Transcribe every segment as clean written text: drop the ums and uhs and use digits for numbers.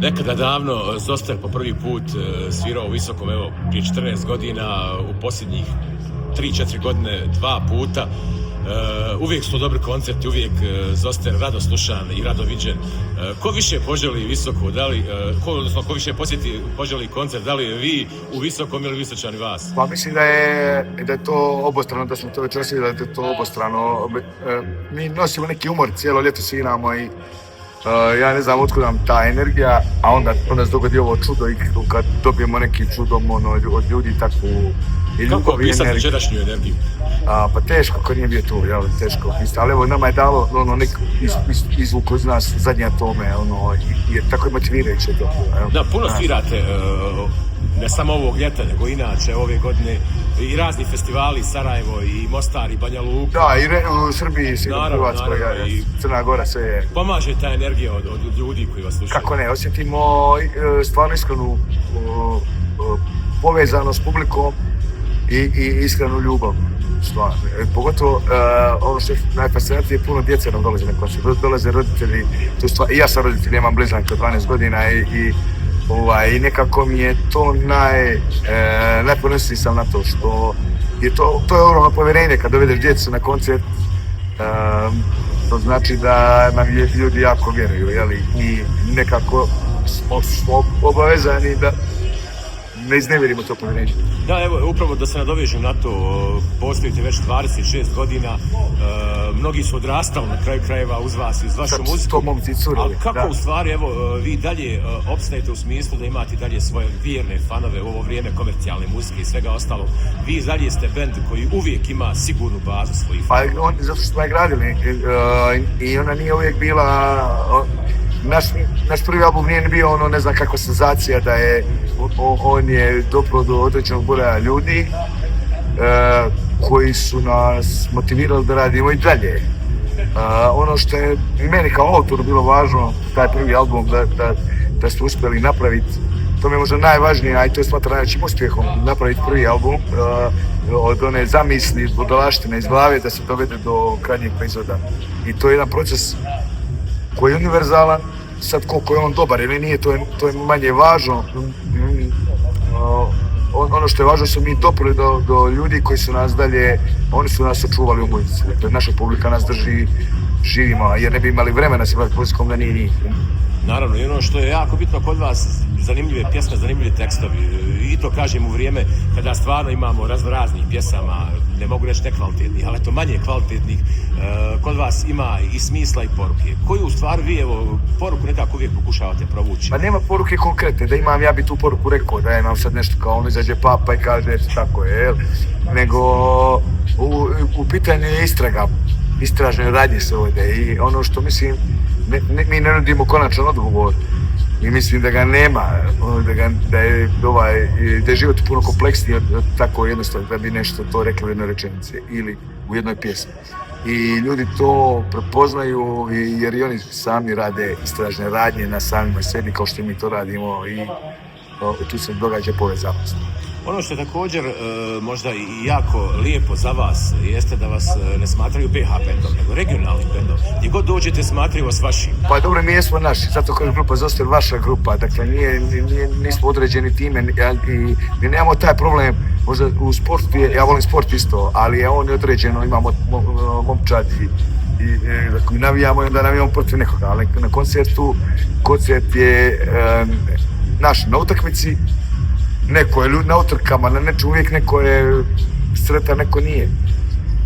Nekada davno Zoster po prvi put svirao u Visokom, evo, prije 14 godina, u posljednjih 3-4 godine 2 puta. Uvijek su to dobri koncerti, uvijek Zoster rado slušan i rado viđen. Ko više poželi Visoko, ko više poželi koncert, da li je vi u Visokom ili Visočani vas? Pa mislim da je to obostrano, da smo to već rasili, da je to obostrano. Mi nosimo neki umor, cijelo ljeto sviramo i ja ne znam otkud nam ta energija, a onda se dogodi ovo čudo i kad dobijemo neki čudom od ljudi takvu i kako opisati večerašnju energiju? Pa teško, ko nije bio tu, jel, teško opisati, ali evo nama je dalo neko izvuku iz nas zadnje atome, i tako je motivirajuće to. Da, puno svirate, ne samo ovog ljeta, nego inače ove godine i razni festivali, Sarajevo i Mostar i Banja Luka. Da, i u Srbiji, Hrvatskoj, i Crna Gora, sve je. Pomaže ta energija od ljudi koji vas slušaju. Kako ne, osjetimo stvarno iskrenu povezanost s publikom i iskrenu ljubav. Stvarno. Pogotovo ono što je najfascinantnije, puno djece nam dolaze na koncert. Dolaze roditelji, i ja sam roditelj, imam blizanke od 12 godina i nekako mi je to najponosniji sam na to što je to je ogromno povjerenje kad dovedeš djecu na koncert. To znači da nam ljudi jako vjeruju, jeli? I nekako smo obavezani da ne iznevjerimo to povjerenje. Da, evo, upravo da se nadovežem na to, postojite već 26 godina, mnogi su odrastali na kraju krajeva uz vas i uz vašu muziku. To momci curovi. Ali kako u stvari, evo, vi dalje opstajete u smislu da imate dalje svoje vjerne fanove u ovo vrijeme komercijalne muzike i svega ostalog. Vi dalje ste bend koji uvijek ima sigurnu bazu svojih fanova. Pa zato što smo je gradili i ona nije uvijek bila... Naš prvi album nije bio ne znam kakva senzacija da je, on je dopro do određenog broja ljudi koji su nas motivirali da radimo i dalje. Ono što je meni kao autoru bilo važno, taj prvi album da smo uspjeli napraviti, to mi je možda najvažnije, a i to je smatram najvećim uspjehom, napraviti prvi album od one zamisli, budalaštine iz glave da se dovede do krajnjeg proizvoda. I to je jedan proces koji je univerzalan, sad koliko je on dobar ili nije, to je manje važno. Ono što je važno su mi doprli do ljudi koji su nas dalje, oni su nas očuvali u muzici. Dakle, naša publika nas drži živima, jer ne bi imali vremena se baviti muzikom da nije njih. Naravno, i ono što je jako bitno kod vas, zanimljive pjesme, zanimljivi tekstovi. I to kažem u vrijeme kada stvarno imamo raznih pjesama, ne mogu reći nekvalitetnih, ali eto manje kvalitetnih, kod vas ima i smisla i poruke. Koju u stvari vi, evo, poruku nekako uvijek pokušavate provući? Pa nema poruke konkretne, da imam ja bi tu poruku rekao, da imam sad nešto kao ono izađe papa i kaže tako je, jel? Nego u pitanju je istraga, istražne radnje se ovdje i ono što mislim, mi ne nudimo konačan odgovor i mislim da ga nema, da je život puno kompleksniji od tako jednostavno da bi nešto to rekli u jednoj rečenici ili u jednoj pjesmi. I ljudi to prepoznaju jer i oni sami rade istražne radnje na samima sebi kao što mi to radimo i tu se događa povezanost. Ono što je također možda i jako lijepo za vas jeste da vas ne smatraju BH bendom, nego regionalnim bendom. Gdje god dođete smatraju vas vašim. Pa dobro, mi jesmo naši, zato kao grupa Zoster vaša grupa, dakle nismo određeni time i mi nemamo taj problem. Možda u sportu, ja volim sport isto, ali je on određeno, imamo momčad i navijamo i onda navijamo protiv nekoga, ali na koncert je naš na utakmici. Neko je na utrkama, na nečem uvijek neko je sretan, neko nije.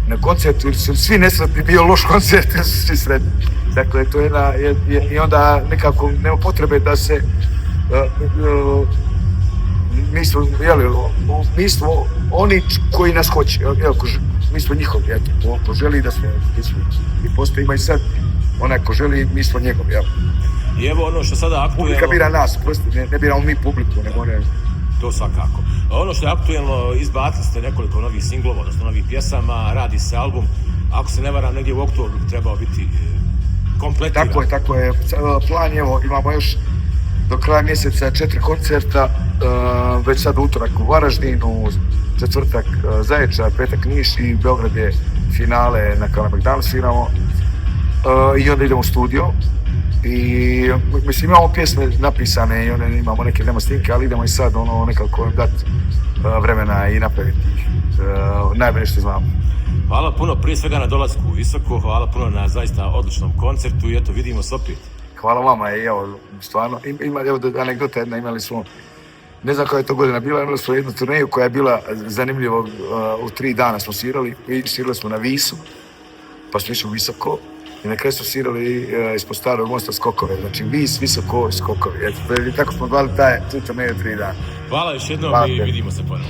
Na koncertu su svi nesretni, bio loš koncert, jer su svi sretni. Dakle, to je i onda nekako nema potrebe da se mi smo oni koji nas hoće, mi smo njihovi, ko želi da smo i postoji ima i sad, onaj ko želi, mi smo njegovi, jel? I evo ono što sada aktuelno... Publika bira nas, ne biramo mi publiku, nego ne... To svakako. Ono što je aktuelno, izbacili ste nekoliko novih singlova, odnosno novih pjesama, radi se album. Ako se ne varam, negdje u oktobru bi trebao biti kompletiran. Tako je. Plan je, imamo još do kraja mjeseca 4 koncerta, već sad utorak u Varaždinu, četvrtak Zaječar, petak Niš i Beograd je finale na Kalemegdanu sviramo. I onda idemo u studio. I mislim imamo pjesme napisane i one imamo neke demo snimke, ali idemo i sad nekako dati vremena i napraviti ih. Najbolje što znamo. Hvala puno prije svega na dolasku u Visoko, hvala puno na zaista odličnom koncertu i eto vidimo se opet. Hvala vama i evo, stvarno, evo anegdota jedna, imali smo, ne znam koja je to godina bila, imali smo jednu turneju koja je bila zanimljiva, u 3 dana smo svirali, i svirali smo na Visu, pa smo išli u Visoko i na kraju smo svirali ispod Starog mosta skokove, znači Vis, Visoko, skokovi, i tako smo zvali tu turneju 3 dana. Hvala još jednom i vidimo se ponovno.